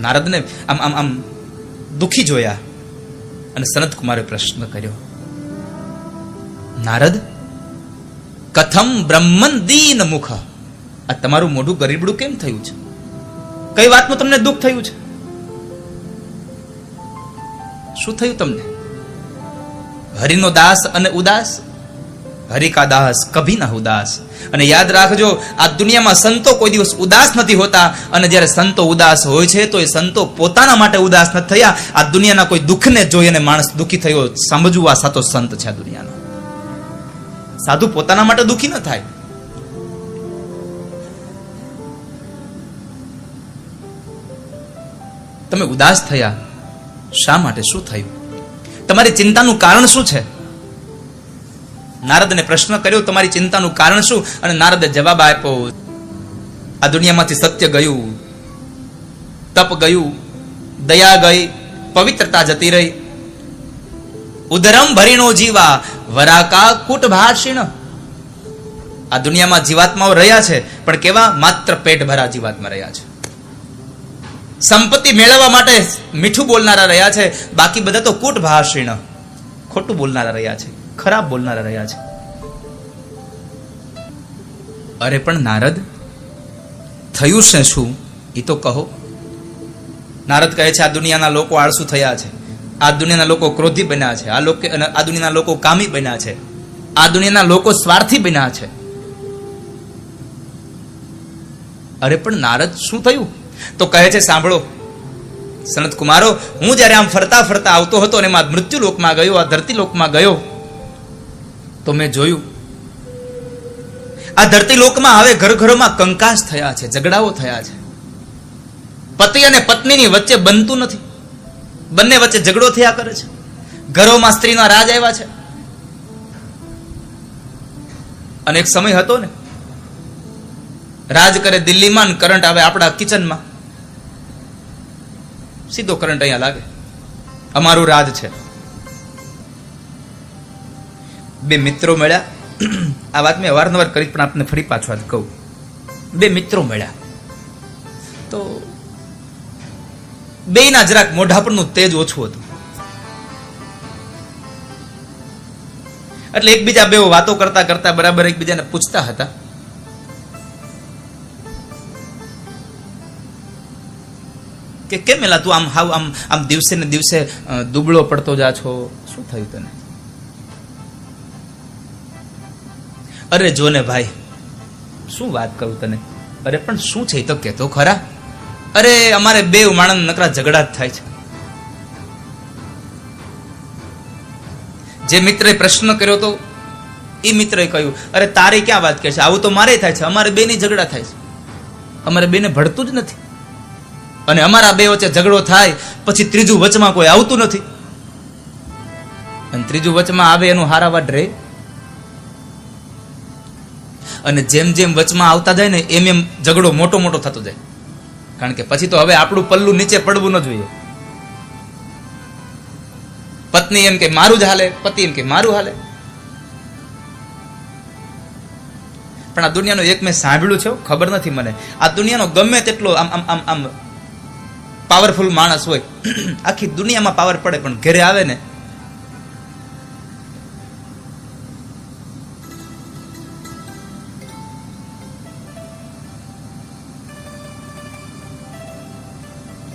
નારદને આમ આમ આમ દુખી જોયા અને સનત કુમારે પ્રશ્ન કર્યો, નારદ, કથમ બ્રહ્મન દીન મુખ, આ તમારું મોઢું ગરીબડું કેમ થયું છે? કઈ વાતનું તમને દુઃખ થયું છે? શું થયું તમને? હરિનો દાસ અને ઉદાસ, હરિ કા દાસ કભી ના ઉદાસ. અને યાદ રાખજો, આ દુનિયામાં સંતો કોઈ દિવસ ઉદાસ નથી હોતા, અને જ્યારે સંતો ઉદાસ હોય છે તો એ સંતો પોતાના માટે ઉદાસ નથી થયા. આ દુનિયાના કોઈ દુઃખને જોઈ અને માણસ દુઃખી થયો, સમજવું આ સાચો સંત છે. આ દુનિયાનો સાધુ પોતાના માટે દુઃખી ન થાય. તમે ઉદાસ થયા શા માટે? શું થયું? તમારી ચિંતાનું કારણ શું છે? નારદને પ્રશ્ન કર્યો, તમારી ચિંતાનું કારણ શું? અને નારદે જવાબ આપ્યો, આ દુનિયામાંથી સત્ય ગયું, તપ ગયું, દયા ગઈ, પવિત્રતા જતી રહી. ઉદરમ ભરીનો જીવા વરાકા કુટ ભાષિણ. આ દુનિયામાં જીવાત્માઓ રહ્યા છે, પણ કેવા? માત્ર પેટ ભરા જીવાત્મા રહ્યા છે. સંપત્તિ મેળવવા માટે મીઠું બોલનારા રહ્યા છે, બાકી બધા તો કુટ ભાષિણ, ખોટું બોલનારા રહ્યા છે, ખરાબ બોલનારા રહ્યા છે. અરે પણ નારદ, થયું છે શું એ તો કહો. નારદ કહે છે, આ દુનિયાના લોકો આળસુ થયા છે, આ દુનિયાના લોકો ક્રોધી બન્યા છે, આ દુનિયાના લોકો કામી બન્યા છે, આ દુનિયાના લોકો સ્વાર્થી બન્યા છે. અરે પણ નારદ, શું થયું? તો કહે છે, સાંભળો સનત કુમારો, હું જયારે આમ ફરતા ફરતા આવતો હતો અને એમાં મૃત્યુ લોકમાં ગયો, આ ધરતી લોકમાં ગયો, તો મેં જોયું આ ધરતી લોકમાં હવે ઘર ઘરોમાં કંકાસ થયા છે, ઝઘડાઓ થયા છે. પતિ અને પત્નીની વચ્ચે બનતું નથી, બંને વચ્ચે ઝઘડો થયા કરે છે. ઘરોમાં સ્ત્રીના રાજ આવ્યા છે. અને એક સમય હતો ને, રાજ કરે દિલ્હીમાં, કરંટ આવે આપણા કિચનમાં. સીધો કરંટ અહીંયા લાગે, અમારું રાજ છે. બે મિત્રો મળ્યા, આ વાત મેં અવારનવાર કરી પણ આપને ફરી પાછું આજ કહું. બે મિત્રો મળ્યા તો બેયના જરાક મોઢા પરનું તેજ ઓછું હતું. એટલે એકબીજા બે વાતો કરતા કરતા બરાબર એકબીજાને પૂછતા હતા કે કેમ એલા તું આમ હાવ આમ આમ દિવસે ને દિવસે દુબળો પડતો જા છો, શું થયું તને? અરે જો ને ભાઈ, શું વાત કરું તને. અરે પણ શું છે તો કેતો ખરા. અરે અમારે બે માણસ નકરા ઝઘડા જ થાય છે. જે મિત્રે પ્રશ્ન કર્યો તો એ મિત્રએ કહ્યું, અરે તારે ક્યાં વાત કહે છે, આવું તો મારે થાય છે, અમારે બે ની ઝઘડા થાય છે, અમારે બેને ભળતું જ નથી. અને અમારા બે વચ્ચે ઝઘડો થાય પછી ત્રીજું વચમાં કોઈ આવતું નથી, અને ત્રીજું વચમાં આવે એનું હારાવાડ રહે. અને જેમ જેમ વચમાં આવતા જાય ને એમ એમ ઝઘડો મોટો મોટો થતો જાય, કારણ કે પછી તો હવે આપણું પલ્લું નીચે પડવું ન જોઈએ. પત્ની એમ કે મારું જ હાલે, પતિ એમ કે મારું હાલે. પણ આ દુનિયાનો એક મેં સાંભળ્યું છે, ખબર નથી મને, આ દુનિયાનો ગમે તેટલો આમ આમ આમ આમ પાવરફુલ માણસ હોય, આખી દુનિયામાં પાવર પડે, પણ ઘરે આવે ને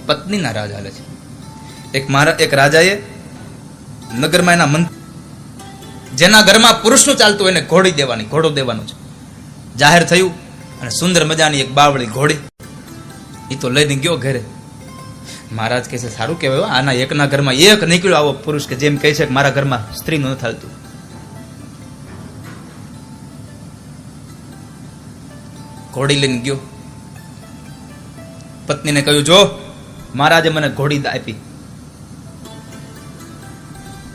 પત્નીના રાજ હાલે છે. એક રાજાએ નગરમાં એના મંત્રી, જેના ઘરમાં પુરુષનું ચાલતું હોય એને ઘોડો દેવાનો છે. જાહેર થયું અને સુંદર મજાની એક બાવળી ઘોડી એ તો લઈને ગયો ઘરે. મહારાજ કહે છે, સારું કહેવાય, આના એકના ઘરમાં એક નીકળ્યો આવો પુરુષ કે જેમ કહે છે કે મારા ઘરમાં સ્ત્રીનું નથી હાલતું. ઘોડી લઈને ગયો, પત્નીને કહ્યું, જો મહારાજે મને ઘોડી આપી.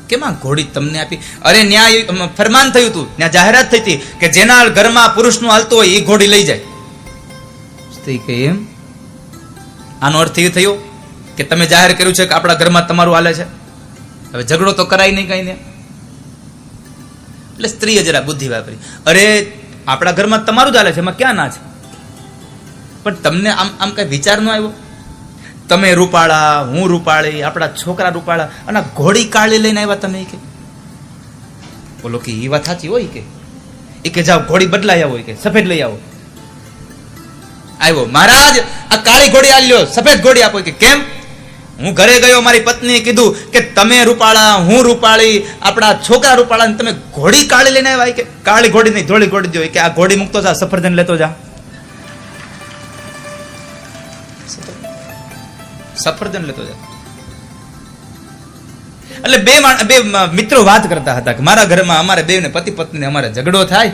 કેમાં ઘોડી તમને આપી? અરે ન્યાય ફરમાન થયું હતું, ત્યાં જાહેરાત થઈ હતી કે જેના ઘરમાં પુરુષનું હાલતું હોય એ ઘોડી લઈ જાય. સ્ત્રી કે એમ? આનો અર્થ એ થયો કે તમે જાહેર કર્યું છે કે આપણા ઘરમાં તમારું હાલે છે, હવે ઝઘડો તો કરાય નહીં કઈ ને. એટલે સ્ત્રીએ જરા બુદ્ધિ વાપરી, અરે આપણા ઘરમાં તમારું જ હાલે છે, એમાં ક્યાં ના છે, પણ તમને આમ આમ કઈ વિચાર ન આવ્યો? તમે રૂપાળા, હું રૂપાળી, આપણા છોકરા રૂપાળા, અને ઘોડી કાળી લઈને આવ્યા તમે કે બોલો કે એ વાત સાચી હોય કે જાઓ ઘોડી બદલાઈ આવો કે સફેદ લઈ આવો. આવ્યો મહારાજ આ કાળી ઘોડી આ લ્યો, સફેદ ઘોડી આપો કે કેમ? હું ઘરે ગયો, મારી પત્નીએ કીધું કે તમે રૂપાળા, હું રૂપાળી, આપણા છોકરા રૂપાળા, તમે ઘોડી કાળી લઈને આવ્યા કે કાળી ઘોડી નહીં ધોળી ઘોડી દો કે આ ઘોડી મૂકતો જા, સફરજન લેતો જા. સફરજન લેતો જા. એટલે બે મિત્રો વાત કરતા હતા કે મારા ઘરમાં અમારે બે ને પતિ પત્ની અમારે ઝઘડો થાય.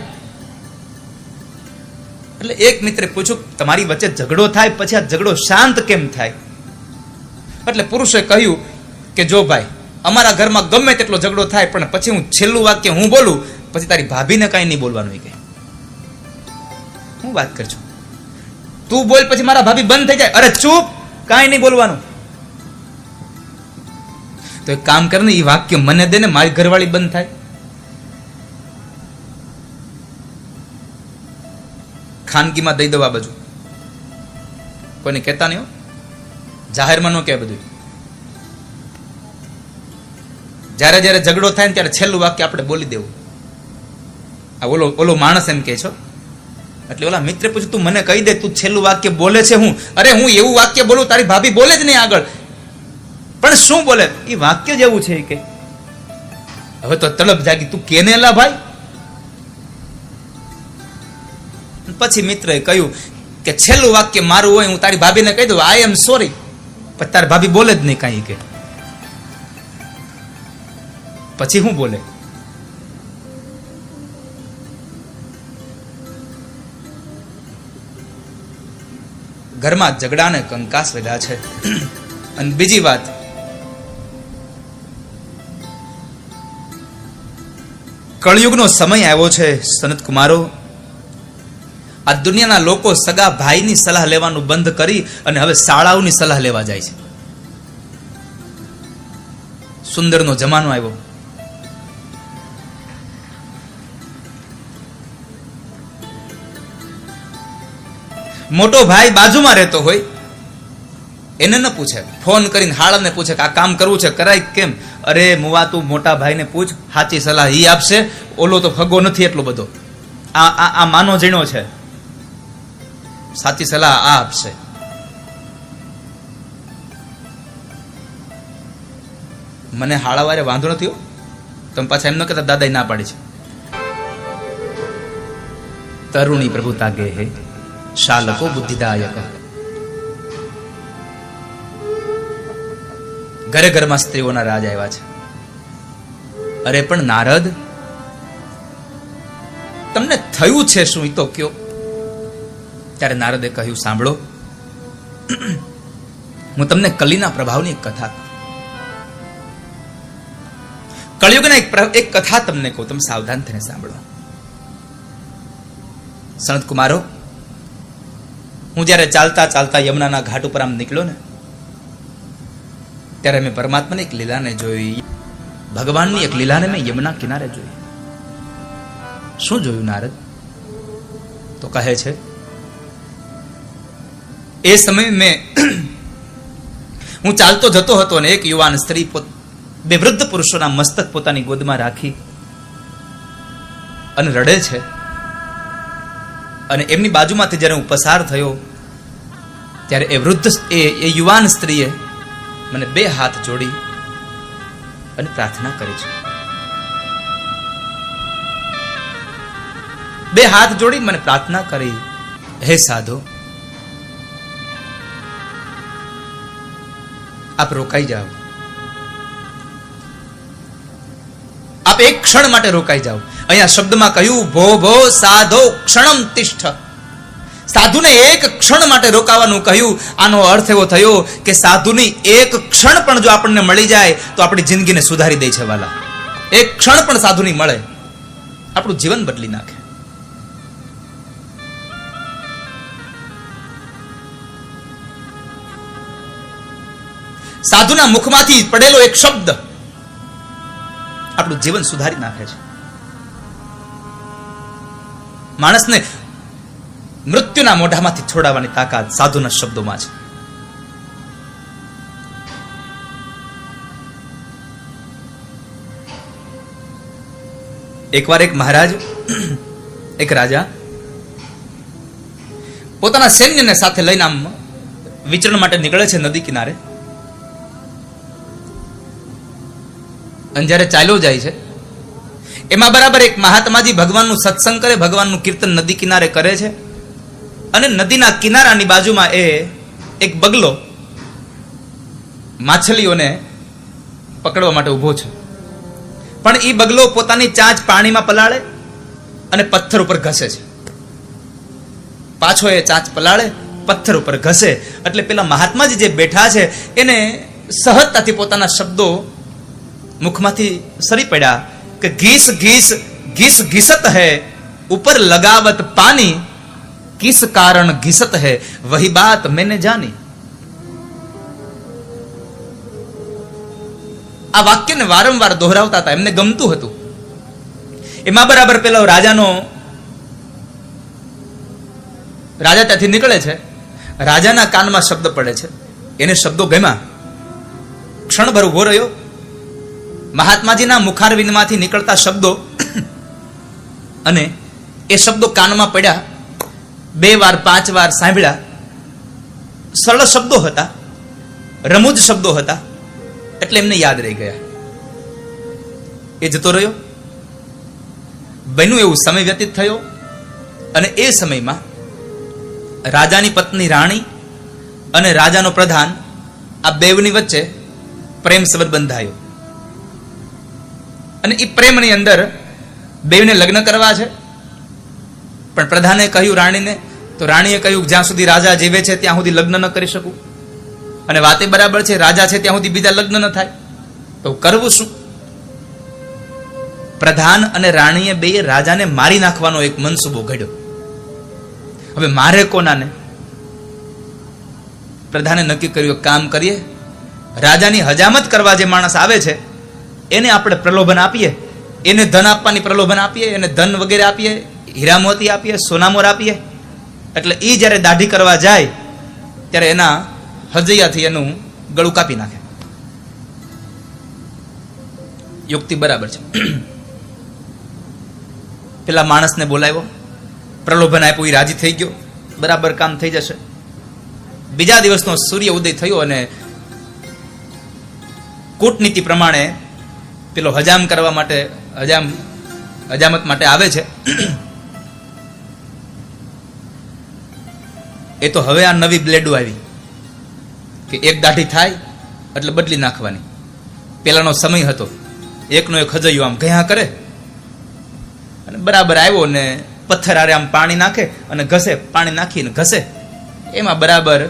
એટલે એક મિત્રે પૂછ્યું તમારી વચ્ચે ઝઘડો થાય પછી આ ઝઘડો શાંત કેમ થાય? એટલે પુરુષે કહ્યું કે જો ભાઈ અમારા ઘરમાં ગમે તેટલો ઝઘડો થાય પણ પછી હું છેલ્લું વાક્ય હું બોલું પછી તારી ભાભીને કઈ નહીં બોલવાનું. કે હું વાત કરશું, તું બોલ પછી મારા ભાભી બંધ થઈ જાય. અરે ચૂપ, કાંઈ નહીં બોલવાનું. તો એક કામ કર ને, એ વાક્ય મને દે ને, મારી ઘરવાળી બંધ થાય. ખાનગીમાં દઈ દો આ બાજુ, કોઈને કહેતા નહીં હો, જાહેરમાં ન કહે બધું. જ્યારે જ્યારે ઝઘડો થાય ને ત્યારે છેલ્લું વાક્ય આપણે બોલી દેવું. આ ઓલો માણસ એમ કહે છો. એટલે ઓલા મિત્રે પૂછ્યું તું મને કહી દે, તું છેલ્લું વાક્ય બોલે છે હું? અરે હું એવું વાક્ય બોલું તારી ભાભી બોલે જ નહીં આગળ. પણ શું બોલે? એ વાક્ય જ એવું છે કે હવે તો તલબ જાગી, તું કેને લા ભાઈ. પછી મિત્રએ કહ્યું કે છેલ્લું વાક્ય મારું હોય હું તારી ભાભીને કહી દઉં આઈ એમ સોરી, પણ તારી ભાભી બોલે જ નહીં કાંઈ. કે પછી હું બોલે? ઘરમાં ઝઘડાને કંકાસ વધ્યા છે. અને બીજી વાત, કળયુગનો સમય આવ્યો છે સનત કુમારો. આ દુનિયાના લોકો સગા ભાઈની સલાહ લેવાનું બંધ કરી અને હવે શાળાઓની સલાહ લેવા જાય છે. સુંદરનો જમાનો આવ્યો. મોટો ભાઈ બાજુમાં રહેતો હોય એને ન પૂછે, ફોન કરીને હાળાને પૂછે કે આ કામ કરવું છે કરાય કેમ? અરે મુવા તું મોટા ભાઈને પૂછ, સાચી સલાહ ઈ આપશે, ઓલો તો ફગો નથી એટલો બધો, આ માનો જીણો છે, સાચી સલાહ આ આપશે. મને હાળાવારે વાંધો નથી, તમે પાછા એમ ન કહેતા દાદાએ ના પાડી છે. તરુણી પ્રભુતા ગે હે શાલકો બુદ્ધિદાયક. ઘરે ઘરમાં સ્ત્રીઓના રાજ આવ્યા છે. અરે પણ નારદ તમને થયું છે શું એ તો કયો? ત્યારે નારદે કહ્યું સાંભળો, હું તમને કલીના પ્રભાવની એક કથા, કળિયુગના એક કથા તમને કહું, તમે સાવધાન થઈને સાંભળો. સનત કુમારો, હું જયારે ચાલતા ચાલતા યમુનાના ઘાટ ઉપર આમ નીકળ્યો ને ત્યારે મેં પરમાત્માની એક લીલાને જોઈ, ભગવાનની એક લીલાને મેં યમુના કિનારે જોઈ. શું જોયું નારદ? તો કહે છે એ સમયે મેં હું ચાલતો જતો હતો અને એક યુવાન સ્ત્રી બે વૃદ્ધ પુરુષોના મસ્તક પોતાની ગોદમાં રાખી અને રડે છે. અને એમની બાજુમાંથી જ્યારે હું પસાર થયો ત્યારે એ વૃદ્ધ એ યુવાન સ્ત્રીએ મને બે હાથ જોડી અને પ્રાર્થના કરી છે. બે હાથ જોડી મને પ્રાર્થના કરી, હે સાધુ, આપ રોકાઈ જાઓ, આપ એક ક્ષણ માટે રોકાઈ જાઓ. અહીંયા શબ્દમાં કહ્યું ભો ભો સાધો ક્ષણમ તિષ્ઠ. સાધુને એક ક્ષણ માટે રોકાવાનું કહ્યું. આનો અર્થ એવો થયો કે સાધુની એક ક્ષણ પણ જો આપણને મળી જાય તો આપણી જિંદગીને સુધારી દે છે વાલા. એક ક્ષણ પણ સાધુની મળે આપણું જીવન બદલી નાખે. સાધુના મુખમાંથી પડેલો એક શબ્દ આપણું જીવન સુધારી નાખે છે. માણસને મૃત્યુના મોઢામાંથી છોડાવવાની તાકાત સાધુના શબ્દોમાં છે. એકવાર એક મહારાજ, એક રાજા પોતાના સૈન્યને સાથે લઈને આમ વિચરણ માટે નીકળે છે નદી કિનારે. અને જ્યારે ચાલ્યો જાય છે એમાં બરાબર એક મહાત્માજી ભગવાનનું સત્સંગ કરે, ભગવાનનું કીર્તન નદી કિનારે કરે છે. અને નદીના કિનારાની બાજુમાં એક બગલો માછલીઓને પકડવા માટે ઉભો છે. પણ એ બગલો પોતાની ચાંચ પાણીમાં પલાળે અને પથ્થર ઉપર ઘસે છે. પાછો એ ચાંચ પલાળે, પથ્થર ઉપર ઘસે. એટલે પેલા મહાત્માજી જે બેઠા છે એને સહજતાથી પોતાના શબ્દો મુખમાંથી સરી પડ્યા કે ઘીસ ઘીસ ઘીસ ઘીસત હૈ, ઉપર લગાવત પાની, કિસ કારણ ઘીસત હૈ, વહી બાત મેને જાની. આ વાક્યને વારંવાર દોહરાવતા હતા, એમને ગમતું હતું. એમાં બરાબર પેલો રાજા ત્યાંથી નીકળે છે. રાજાના કાનમાં શબ્દ પડે છે, એને શબ્દો ગમ્યા. ક્ષણભર ઉભો રહ્યો. મહાત્માજીના મુખારવિંદમાંથી નીકળતા શબ્દો અને એ શબ્દો કાનમાં પડ્યા. 2 વાર 5 વાર સાંભળ્યા. સરળ શબ્દો હતા, રમૂજ શબ્દો હતા, એટલે એમને યાદ રહી ગયા. એ જતો રહ્યો. બન્યું એવું સમય વ્યતીત થયો અને એ સમયમાં રાજાની પત્ની રાણી અને રાજાનો પ્રધાન, આ બેવની વચ્ચે પ્રેમ સંબંધ બંધાયો. અને એ પ્રેમની અંદર બેવને લગ્ન કરવા છે. પણ પ્રધાને કહ્યું રાણીને, તો રાણીએ કહ્યું જ્યાં સુધી રાજા જીવે છે ત્યાં સુધી લગ્ન ન કરી શકું. અને વાતે બરાબર છે, રાજા છે ત્યાં સુધી બીજા લગ્ન ન થાય, તો કરવું શું? પ્રધાન અને રાણીએ બે રાજાને મારી નાખવાનો એક મનસૂબો ઘડ્યો. હવે મારે કોનાને? પ્રધાને નક્કી કર્યું, કામ કરીએ, રાજાની હજામત કરવા જે માણસ આવે છે એને આપણે પ્રલોભન આપીએ, એને ધન આપવાની પ્રલોભન આપીએ, એને ધન વગેરે આપીએ, હીરા મોતી આપીએ, સોનામોર આપીએ. એટલે એ જ્યારે દાઢી કરવા જાય ત્યારે એના હજૈયાથી એનું ગળું કાપી નાખે. યુક્તિ બરાબર છે. પેલા માણસને બોલાવ્યો, પ્રલોભન આપ્યું, એ રાજી થઈ ગયો, બરાબર કામ થઈ જશે. બીજા દિવસનો સૂર્ય ઉદય થયો અને કૂટનીતિ પ્રમાણે પેલો હજામ કરવા માટે, હજામત માટે આવે છે. એ તો હવે આ નવી બ્લેડો આવી કે એક દાઢી થાય એટલે બદલી નાખવાની. પેલાનો સમય હતો, એકનો એક હજૈયો આમ ગયા કરે અને બરાબર આવ્યો ને પથ્થર આરે આમ પાણી નાખે અને ઘસે, પાણી નાખીને ઘસે. એમાં બરાબર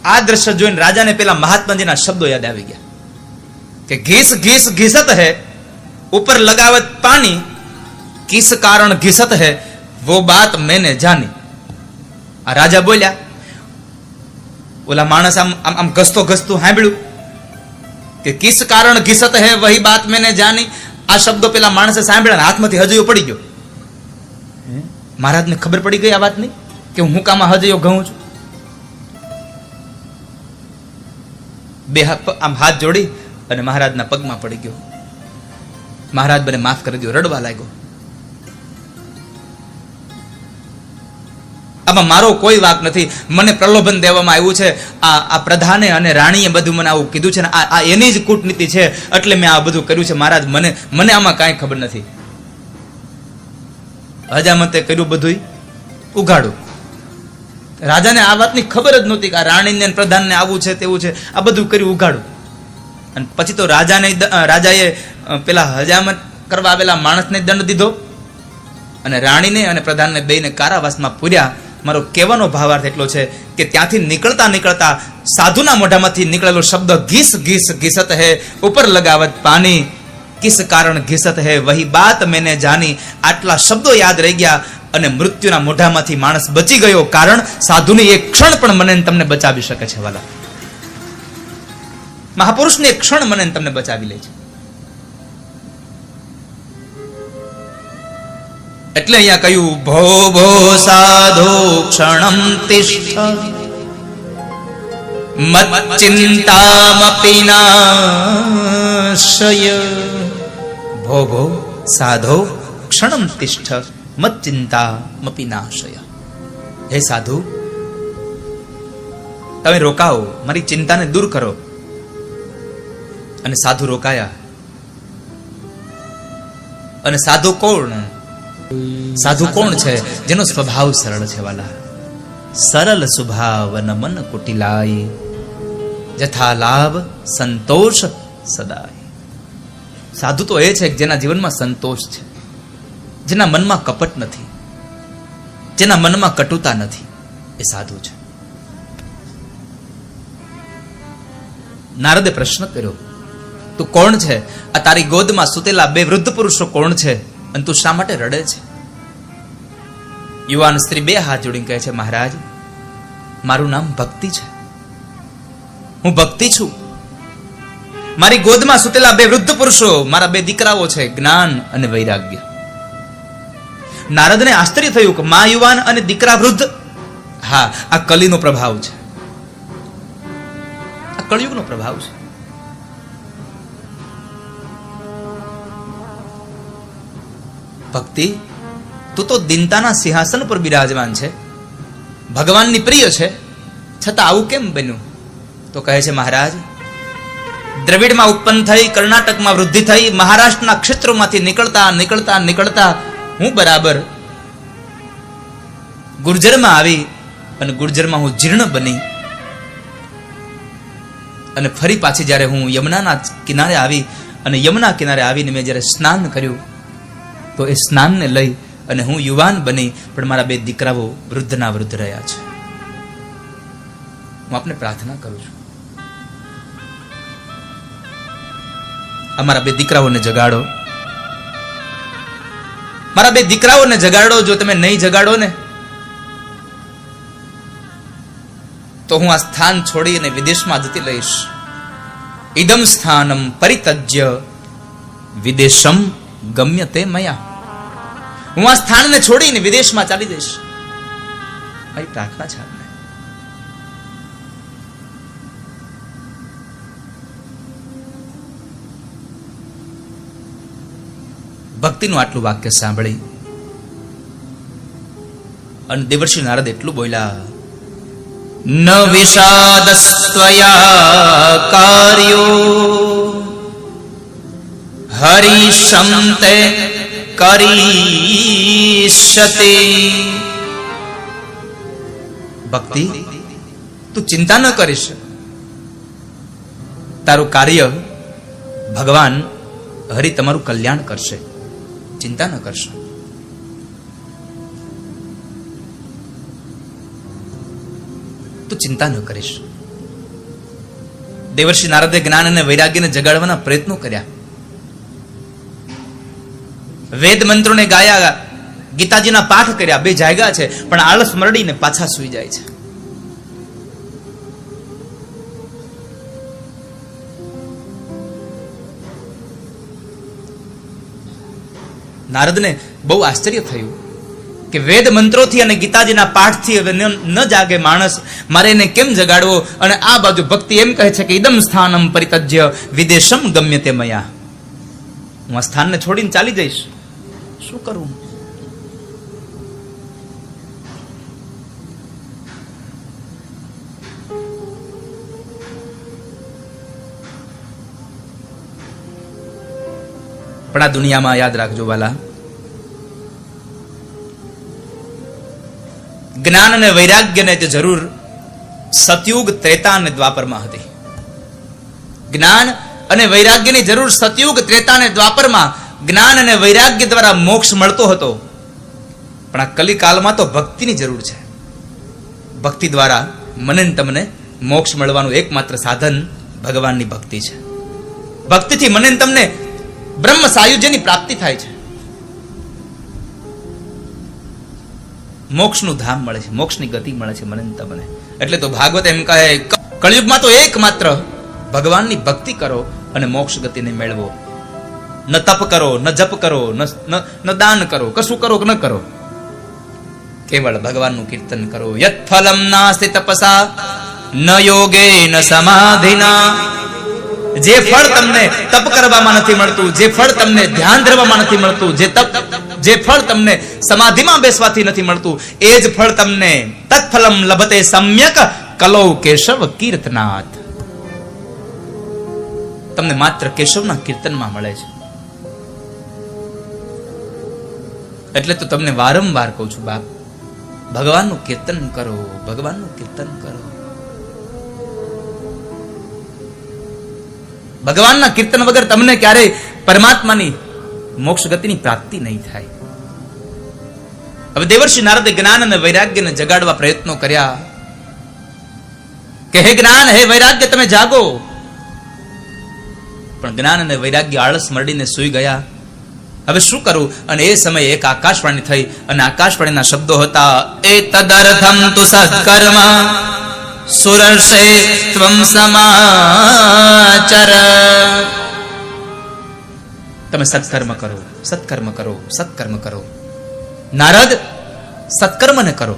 આ દ્રશ્ય જોઈને રાજાને પેલા મહાત્માજીના શબ્દો યાદ આવી ગયા કે ઘીસ ઘીસ ઘીસત હૈ, ઉપર લગાવત પાણી, કિસ કારણ ઘીસત હૈ, વો બાત મેને જાની. આ રાજા બોલ્યા. ઓલા માણસ આમ આમ ઘસતો ઘસતું સાંભળ્યું કે કિસ કારણ ઘીસત હૈ, વહી બાત મેને જાની. આ શબ્દો પેલા માણસે સાંભળ્યા, હાથમાંથી હજૈયો પડી ગયો. મહારાજને ખબર પડી ગઈ આ વાતની કે હું કામાં હજૈયો ઘઉં છું. બે આમ હાથ જોડી અને મહારાજના પગમાં પડી ગયો. મહારાજ મને માફ કરી દો, રડવા લાગ્યો. આમાં મારો કોઈ વાંક નથી. મને પ્રલોભન દેવામાં આવ્યું છે. આ પ્રધાને અને રાણીએ બધું મને આવું કીધું છે ને આ એની જ કૂટનીતિ છે, એટલે મેં આ બધું કર્યું છે. મહારાજ મને આમાં કાંઈ ખબર નથી. હજામતે કર્યું બધું ઉઘાડું. રાજાને આ વાતની ખબર જ નહોતી કે આ રાણીને પ્રધાનને આવું છે તેવું છે. આ બધું કર્યું ઉઘાડું. અને પછી તો રાજાએ પેલા હજામત કરવા આવેલા માણસને દંડ દીધો અને રાણીને અને પ્રધાનને બેયને કારાવાસમાં પૂર્યા. મારો કહેવાનો ભાવાર્થ એટલો છે કે ત્યાંથી નીકળતા સાધુના મોઢામાંથી નીકળેલો શબ્દ ઘીસ ઘીસ ઘીસત હૈ, ઉપર લગાવત પાણી, કિસ કારણ ઘીસત હૈ, વહી બાત મેને જાની. આટલા શબ્દો યાદ રહી ગયા અને મૃત્યુના મોઢામાંથી માણસ બચી ગયો. કારણ સાધુની એક ક્ષણ પણ મને તમને બચાવી શકે છે. વાલા મહાપુરુષની એક ક્ષણ મને તમને બચાવી લે છે. એટલે અહીંયા કહ્યું ભો ભો સાધો ક્ષણમ તિષ્ઠ મચ્ચિંતામપિ નાશય. ભો ભો સાધો ક્ષણમ તિષ્ઠ મત ચિંતા મપી નાશય. હે સાધુ, તમે રોકાઓ, મારી ચિંતાને દૂર કરો. અને સાધુ રોકાયા. અને સાધુ કોણ? સાધુ કોણ છે? જેનો સ્વભાવ સરળ છે વાલા. સરળ સ્વભાવ ન મન કુટિલાય, જથા લાભ સંતોષ સદાય. સાધુ તો એ છે જેના જીવનમાં સંતોષ છે, જેના મનમાં કપટ નથી, જેના મનમાં કટુતા નથી, એ સાધુ છે. નારદે પ્રશ્ન કર્યો, તું કોણ છે? આ તારી ગોદમાં સુતેલા બે વૃદ્ધ પુરુષો કોણ છે? અને તું શા માટે રડે છે? યુવાન સ્ત્રી બે હાથ જોડીને કહે છે, મહારાજ, મારું નામ ભક્તિ છે. હું ભક્તિ છું. મારી ગોદમાં સુતેલા બે વૃદ્ધ પુરુષો મારા બે દીકરાઓ છે, જ્ઞાન અને વૈરાગ્ય. નારદને આશ્ચર્ય થયું કે મા યુવાન અને દીકરા વૃદ્ધ. હા, આ કલીનો પ્રભાવ છે, આ કળયુગનો પ્રભાવ છે. ભક્તિ, તું તો દિનતાના સિંહાસન પર બિરાજમાન છે, ભગવાનની પ્રિય છે, છતાં આવું કેમ બન્યું? તો કહે છે, મહારાજ, દ્રવિડમાં ઉત્પન્ન થઈ, કર્ણાટકમાં વૃદ્ધિ થઈ, મહારાષ્ટ્રના ક્ષેત્રોમાંથી નીકળતા નીકળતા નીકળતા હું બરાબર ગુર્જરમાં આવી, અને ગુર્જરમાં હું જીર્ણ બની, અને ફરી પાછી જ્યારે હું યમુનાના કિનારે આવી, અને યમુના કિનારે આવીને મેં જ્યારે સ્નાન કર્યું, તો એ સ્નાનને લઈ અને હું યુવાન બની, પણ મારા બે દીકરાઓ વૃદ્ધના વૃદ્ધ રહ્યા છે. હું આપને પ્રાર્થના કરું છું, અમારા બે દીકરાઓને જગાડો, મારા બે દીકરાઓને જગાડો. જો તમે નહીં જગાડો ને, તો હું આ સ્થાન છોડીને વિદેશમાં જતી લઈશ. ઇદમ સ્થાનમ પરિતજ્ય વિદેશમ ગમ્યતે મયા. હું આ સ્થાનને છોડીને વિદેશમાં ચાલી જઈશ. મારી પ્રાર્થના છે આપને. ભક્તિનું આટલું વાક્ય સાંભળી અને દેવર્ષિ નારદ એટલું બોલ્યા, ન વિષાદસ્ત્વયા કાર્યો હરિશંતે કરીષ્યતે. ભક્તિ, તું ચિંતા ન કરીશ, તારું કાર્ય ભગવાન હરિ તમારું કલ્યાણ કરશે, ચિંતા ન કરશો. તું ચિંતા ન કરીશ. દેવર્ષિ નારદે જ્ઞાન અને વૈરાગ્યને જગાડવાના પ્રયત્નો કર્યા, વેદ મંત્રોને ગાયા, ગીતાજીના પાઠ કર્યા, બે જાગ્યા છે, પણ આળસ મરડીને પાછા સુઈ જાય છે. નારદને બહુ આશ્ચર્ય થયું કે વેદ મંત્રોથી અને ગીતાજીના પાઠથી હવે ન જાગે માણસ, મારે એને કેમ જગાડવો? અને આ બાજુ ભક્તિ એમ કહે છે કે ઇદમ સ્થાનમ પરિતજ્ય વિદેશમ ગમ્યતે મયા. હું આ સ્થાનને છોડીને ચાલી જઈશ, શું કરવું? પણ આ દુનિયામાં યાદ રાખજો વાલા, જ્ઞાન અને વૈરાગ્યને તે જરૂર સતયુગ, ત્રેતા અને દ્વાપરમાં હતી. જ્ઞાન અને વૈરાગ્યની જરૂર સતયુગ, ત્રેતા અને દ્વાપરમાં જ્ઞાન અને વૈરાગ્ય દ્વારા મોક્ષ મળતો હતો. પણ આ કલિકાલમાં તો ભક્તિની જરૂર છે. ભક્તિ દ્વારા મને તમને મોક્ષ મળવાનું એકમાત્ર સાધન ભગવાનની ભક્તિ છે. ભક્તિથી મને તમને બ્રહ્મ સાયુજ્યની પ્રાપ્તિ થાય છે, મોક્ષનું ધામ મળે છે, મોક્ષની ગતિ મળે છે મને તમને. એટલે તો ભાગવત એમ કહે, કળિયુગમાં તો એકમાત્ર ભગવાનની ભક્તિ કરો અને મોક્ષ ગતિને મેળવો. ન તપ કરો, ન જપ કરો, ન દાન કરો, કશું કરો કે ન કરો, કેવળ ભગવાનનું કીર્તન કરો. યત ફલમ નાસ્તિ તપસા ન યોગે ન સમાધિના જે ફળ તમને તપ કરવામાં નથી મળતું, જે ફળ તમને ધ્યાન ધરવામાં નથી મળતું, જે ફળ તમને સમાધિમાં બેસવાથી નથી મળતું, એ જ ફળ તમને તત્ફલમ લભતે સમ્યક કલૌ કેશવ કીર્તનાથ, તમને માત્ર કેશવના કીર્તનમાં મળે છે. એટલે તો તમને વારંવાર કહું છું, બાપ, ભગવાનનું કીર્તન કરો, ભગવાનનું કીર્તન કરો. ભગવાનના કીર્તન વગર તમને ક્યારેય પરમાત્માની મોક્ષ ગતિની પ્રાપ્તિ નહીં થાય. હવે દેવર્ષિ નારદે જ્ઞાન અને વૈરાગ્યને જગાડવા પ્રયત્નો કર્યા કે હે જ્ઞાન, હે વૈરાગ્ય, તમે જાગો. પણ જ્ઞાન અને વૈરાગ્ય આળસ મરડીને સૂઈ ગયા. હવે શું કરું? અને એ સમયે એક આકાશવાણી થઈ, અને આકાશવાણીના શબ્દો હતા, એ તદર્થમ તુ સત્કર્મ સુરર્ષે ત્વમ સમાચર. તમે સત્કર્મ કરો, સત્કર્મ કરો, સત્કર્મ કરો. નારદ, સત્કર્મને કરો.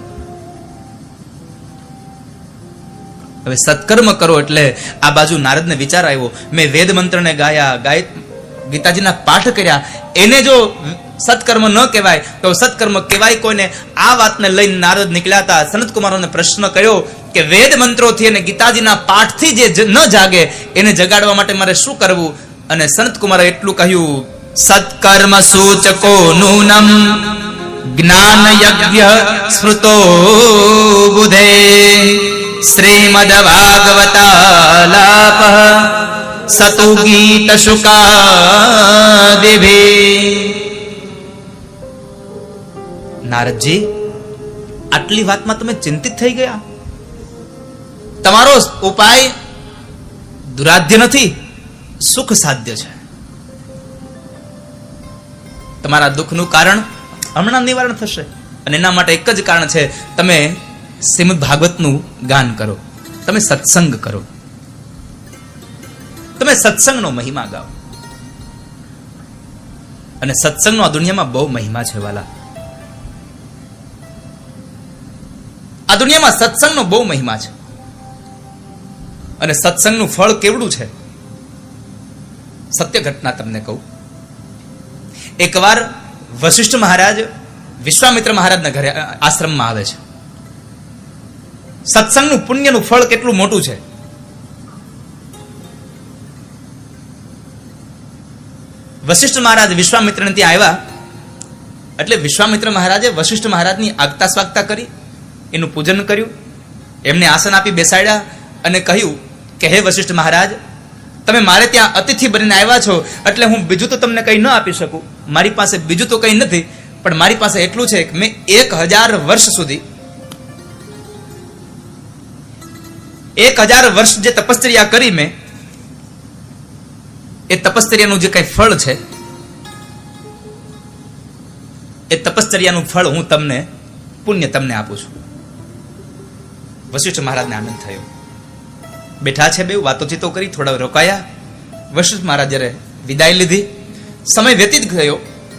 હવે સત્કર્મ કરો એટલે આ બાજુ નારદને વિચાર આવ્યો, મેં વેદ મંત્રને ગાયા, ગીતાજીના પાઠ કર્યા, એને જો સત્કર્મ ન કહેવાય તો સત્કર્મ કહેવાય કોઈને? આ વાતને લઈને નારદ નીકળ્યા હતા. સનત કુમારોને પ્રશ્ન કર્યો કે વેદ મંત્રોથી અને ગીતાજીના પાઠથી જે ન જાગે એને જગાડવા માટે મારે શું કરવું? અને સનત કુમારે એટલું કહ્યું, સત્કર્મ સૂચકો નૂનમ જ્ઞાન યજ્ઞ સ્મૃતો બુધે શ્રીમદ ભાગવતાલાપ સતુ ગીત શુકાદિભે. નારદજી, આટલી વાતમાં તમે ચિંતિત થઈ ગયા? તમારો ઉપાય દુરાધ્ય નથી, સુખ સાધ્ય છે. તમારા દુઃખનું કારણ હમણાં નિવારણ થશે, અને એના માટે એક જ કારણ છે, તમે શ્રીમદ ભાગવતનું ગાન કરો, તમે સત્સંગ કરો, તમે સત્સંગનો મહિમા ગાઓ. અને સત્સંગનો આ દુનિયામાં બહુ મહિમા છે વાલા. આ દુનિયામાં સત્સંગનો બહુ મહિમા છે. અને સત્સંગનું ફળ કેવડું છે? સત્ય ઘટના તમને કહું. એકવાર વશિષ્ઠ મહારાજ વિશ્વામિત્ર મહારાજના ઘરે આશ્રમમાં આવે છે. સત્સંગનું પુણ્યનું ફળ કેટલું મોટું છે. વશિષ્ઠ મહારાજ વિશ્વામિત્રને ત્યાં આવ્યા એટલે વિશ્વામિત્ર મહારાજે વશિષ્ઠ મહારાજની આગતા સ્વાગતા કરી, એનું પૂજન કર્યું, એમને આસન આપી બેસાડ્યા અને કહ્યું કે હે વશિષ્ઠ મહારાજ, તમે મારે ત્યાં અતિથિ બનીને આવ્યા છો એટલે હું બીજું તો તમને કંઈ ન આપી શકું. મારી પાસે બીજું તો કંઈ નથી, પણ મારી પાસે એટલું છે કે મેં 1000 વર્ષ સુધી 1000 વર્ષ જે તપશ્ચર્યા કરી, મેં એ તપશ્ચર્યાનું જે કઈ ફળ છે, એ તપશ્ચર્યાનું ફળ હું તમને પુણ્ય તમને આપું છું. વશિષ્ઠ મહારાજને આનંદ થયો. બેઠા છે, બે વાતોચીતો કરી, થોડા રોકાયા. વશિષ્ઠ મહારાજે વિદાય લીધી. સમય વ્યતીત થયો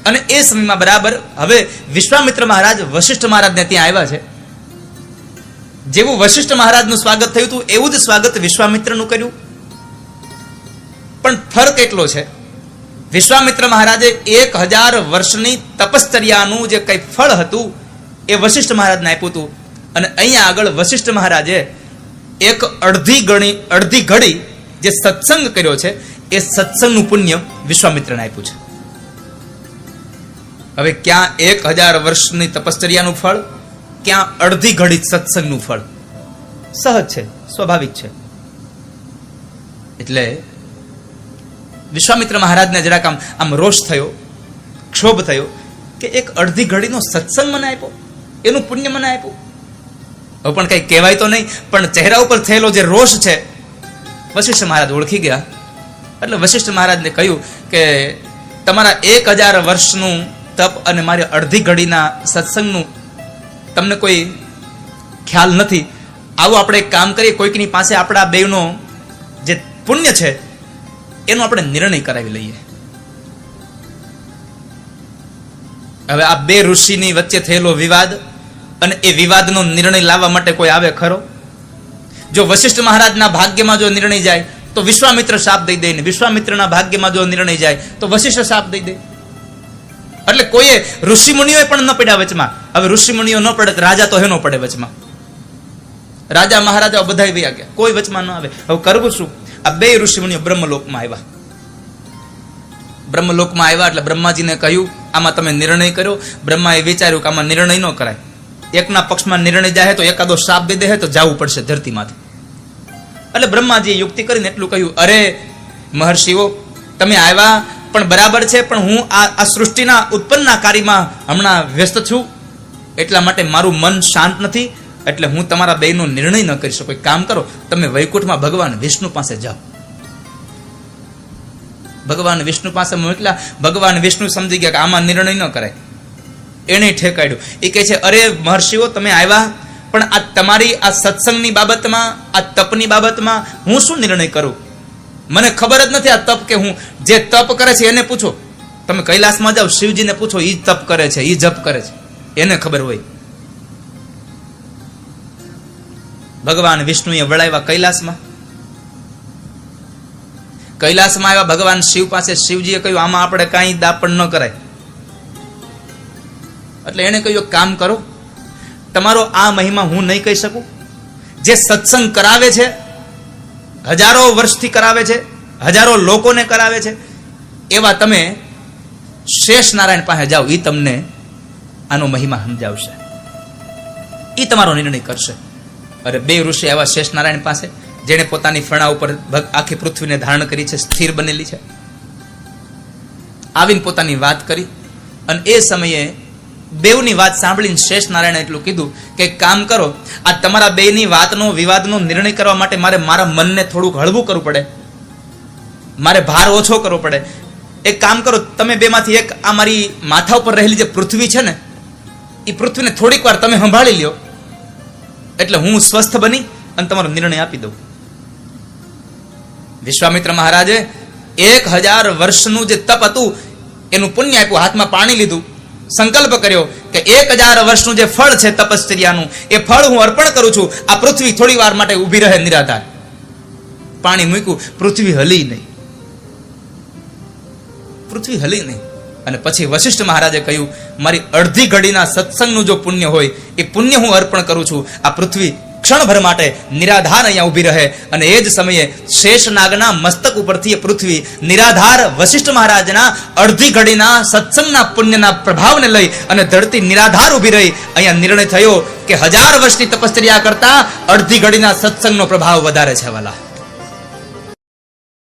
અને એ સમયમાં બરાબર હવે વિશ્વામિત્ર મહારાજ વશિષ્ઠ મહારાજને ત્યાં આવ્યા છે. જેવું વશિષ્ઠ મહારાજનું સ્વાગત થયું હતું એવું જ સ્વાગત વિશ્વામિત્રનું કર્યું. પણ ફરક એટલો છે, વિશ્વામિત્ર મહારાજે 1000 વર્ષની તપશ્ચર્યાનું જે કઈ ફળ હતું એ વશિષ્ઠ મહારાજને આપ્યું હતું. અને અહીંયા આગળ વશિષ્ઠ મહારાજે એક અડધી ઘડી જે સત્સંગ કર્યો છે એ સત્સંગનું પુણ્ય વિશ્વામિત્રને આપ્યું છે. હવે ક્યાં 1000 વર્ષની તપશ્ચર્યાનું ફળ, ક્યાં અડધી ઘડી સત્સંગનું ફળ. સહજ છે, સ્વાભાવિક છે. એટલે વિશ્વામિત્ર મહારાજને જરાક આમ રોષ થયો, ક્ષોભ થયો કે એક અડધી ઘડીનો સત્સંગ મને આપ્યો, એનું પુણ્ય મને આપ્યું. હવે પણ કઈ કહેવાય તો નહીં, પણ ચહેરા ઉપર થયેલો જે રોષ છે વશિષ્ઠ મહારાજ ઓળખી ગયા. એટલે વશિષ્ઠ મહારાજને કહ્યું કે તમારા 1000 વર્ષનું તપ અને મારે અડધી ઘડીના સત્સંગનું તમને કોઈ ખ્યાલ નથી. આવું આપણે એક કામ કરીએ, કોઈકની પાસે આપણા બેનો જે પુણ્ય છે એનો આપણે નિર્ણય કરાવી લઈએ. હવે આ બે ઋષિની વચ્ચે થયેલો વિવાદ અને એ વિવાદનો નિર્ણય લાવવા માટે કોઈ આવે ખરો? જો વશિષ્ઠ મહારાજના ભાગ્યમાં જો નિર્ણય જાય તો તો વિશ્વામિત્ર શાપ દઈ દે, ને વિશ્વામિત્રના ભાગ્યમાં જો નિર્ણય જાય તો વશિષ્ઠ શાપ દઈ દે. એટલે કોઈએ ઋષિમુનિઓ પણ ન પડ્યા વચમાં. હવે ઋષિમુનિઓ ન પડે તો રાજા તો હેનો પડે વચમાં. રાજા મહારાજા બધા વયા ગયા, કોઈ વચમાં ન આવે. હવે કરવું શું? આ બે ઋષિમુનિઓ બ્રહ્મલોકમાં આવ્યા. બ્રહ્મલોકમાં આવ્યા એટલે બ્રહ્માજીને કહ્યું આમાં તમે નિર્ણય કર્યો. બ્રહ્માએ વિચાર્યું કે આમાં નિર્ણય ન કરાય, એકના પક્ષમાં નિર્ણય જાય તો એકાદો શાપ દઈ દે તો જવું પડશે ધરતીમાંથી. એટલે બ્રહ્માજીએ યુક્તિ કરીને એટલું કહ્યું, અરે મહર્ષિઓ, તમે આવ્યા પણ બરાબર છે, પણ હું આ સૃષ્ટિના ઉત્પન્નના કાર્યમાં હમણાં વ્યસ્ત છું, એટલા માટે મારું મન શાંત નથી, એટલે હું તમારા બેયનો નિર્ણય ન કરી શકું. એક કામ કરો, તમે વૈકુંઠમાં ભગવાન વિષ્ણુ પાસે જાઓ. ભગવાન વિષ્ણુ પાસે મોકલ્યા. ભગવાન વિષ્ણુ સમજી ગયા કે આમાં નિર્ણય ન કરાય. એને ઠેકાડ્યું. એ કહે છે, અરે મહર્ષિઓ, તમે આવ્યા પણ આ તમારી આ સત્સંગની બાબતમાં, આ તપની બાબતમાં હું શું નિર્ણય કરું? મને ખબર જ નથી આ તપ કે હું. જે તપ કરે છે એને પૂછો. તમે કૈલાસમાં જાઓ, શિવજીને પૂછો, ઈ તપ કરે છે, ઈ જપ કરે છે, એને ખબર હોય. ભગવાન વિષ્ણુએ વળાવ્યા કૈલાસમાં. કૈલાસમાં આવ્યા ભગવાન શિવ પાસે. શિવજીએ કહ્યું આમાં આપણે કાંઈ દાપણ ન કરાય. એટલે એને કહ્યું કામ કરો, તમારો આ મહિમા હું નહીં કહી શકું. જે સત્સંગ કરાવે છે, હજારો વર્ષથી કરાવે છે, હજારો લોકોને કરાવે છે, એવા તમે શેષ નારાયણ પાસે જાઓ, એ તમને આનો મહિમા સમજાવશે, એ તમારો નિર્ણય કરશે. અરે બે ઋષિ આવ્યા શેષ નારાયણ પાસે, જેને પોતાની ફણા ઉપર આખી પૃથ્વીને ધારણ કરી છે, સ્થિર બનેલી છે. આવીને પોતાની વાત કરી. અને એ સમયે બેવની વાત સાંભળીને શેષ નારાયણે એટલું કીધું કે કામ કરો, આ તમારા બેની વાતનો, વિવાદનો નિર્ણય કરવા માટે મારે મારા મનને થોડુંક હળવું કરવું પડે, મારે ભાર ઓછો કરવો પડે. એક કામ કરો, તમે બેમાંથી એક આ મારી માથા ઉપર રહેલી જે પૃથ્વી છે ને, એ પૃથ્વીને થોડીક વાર તમે સંભાળી લ્યો, એટલે હું સ્વસ્થ બની અને તમારો નિર્ણય આપી દઉં. વિશ્વામિત્ર મહારાજે 1000 વર્ષનું જે તપ હતું એનું પુણ્ય આપ્યું, હાથમાં પાણી લીધું, સંકલ્પ કર્યો કે 1000 વર્ષનું જે ફળ છે તપશ્ચર્યાનું, એ ફળ હું અર્પણ કરું છું. આ પૃથ્વી થોડી વાર માટે ઊભી રહે નિરાધાર. પાણી મૂક્યું, પૃથ્વી હલી નહીં, પૃથ્વી હલી નહીં. અને પછી વશિષ્ઠ મહારાજે કહ્યું, મારી અડધી ઘડીના સત્સંગનું જો પુણ્ય હોય, એ પુણ્ય હું અર્પણ કરું છું. આ પૃથ્વી ક્ષણભર માટે નિરાધાર અહીંયા ઊભી રહે. અને એ જ સમયે શેષનાગના મસ્તક ઉપરથી એ પૃથ્વી નિરાધાર વશિષ્ઠ મહારાજના અડધી ઘડીના સત્સંગના પુણ્યના પ્રભાવને લઈ અને ધરતી નિરાધાર ઊભી રહી. અહીંયા નિર્ણય થયો કે 1000 વર્ષની તપશ્ચર્યા કરતા અડધી ઘડીના સત્સંગનો પ્રભાવ વધારે છે વાલા.